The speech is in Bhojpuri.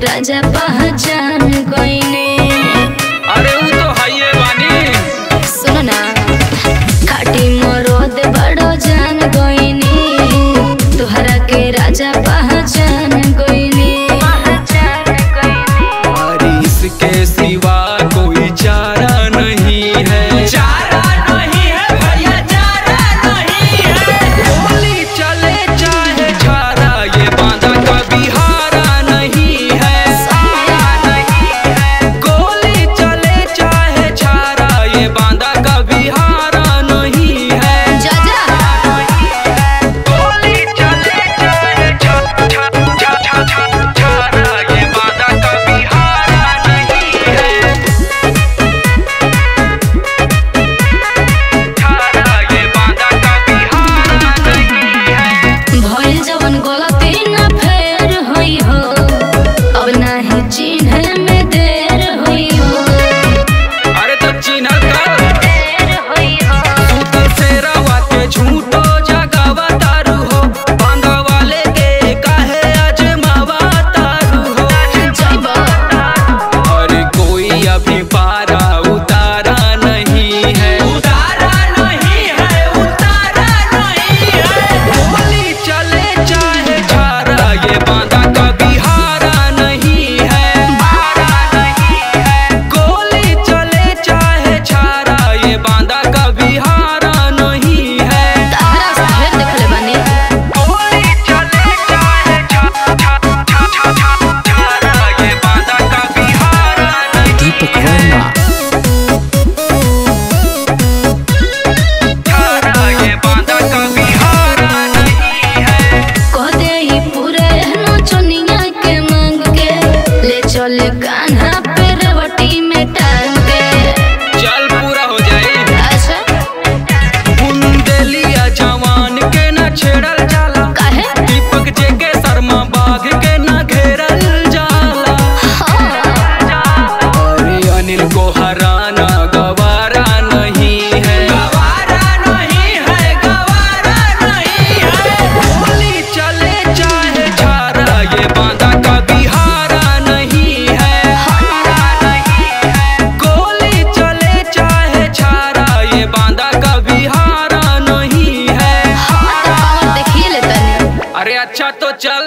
राजा पहचान गईने। अरे वो तो हाईवे बानी। सुनो ना, खाटी मरोद बड़ो जान गईने, तोहरा के राजा पहचान गईने। अरे इसके सिवा कोई चारा नहीं है, चारा नहीं है भैया, चारा नहीं है। गोली चले चाहे छारा, ये बांधा कभी हारा नहीं है। गोली चले चाहे छारा, ये बांधा कभी हारा नहीं है। गोली चले चाहे छारा, ये बांधा कभी हारा नहीं है। छारा ये बांधा कभी हारा नहीं है। भइल जवन गलती ना फेर होई हो, अब नाही चिन्हे में देर होई हो। अरे तब चिन्हल कर देर होई हो। सूतल से रवा के झूठो जगावा तारू हो, बांधा वाले के काहे अजमावा तारू हो। जइबा अरे कोई अभी पारा उतारा नहीं है, उतारा नहीं है, उतारा नहीं है। गोली चले चाहे छारा, ये बांधा कभी हारा नहीं है। गोली चले चाहे छारा, ये बांधा कभी हारा नहीं है। तारा साहेब देखले बानी। गोली चले चाहे छारा, ये बांधा कभी हारा नहीं है। छारा ये बांधा कभी हारा नहीं है। कह दे ही पूरे नचनिया के मांग के, ले चले कान्हा पे रेवटी में टांग के। चल पूरा हो जाए। अच्छा बुंदेलिया जवान के न छेड़ल जाला, काहे? दीपक जे के शर्मा बाघ के न घेरल जाला। अरे अनिल को हराना गवारा नहीं है, गवारा नहीं है, गवारा नहीं है। गोली चले चाहे छारा, ये बांधा कभी हारा नहीं है। गोली चले चाहे छारा, ये बांधा कभी हारा नहीं है। देखिए ले तनी। अरे अच्छा तो चल।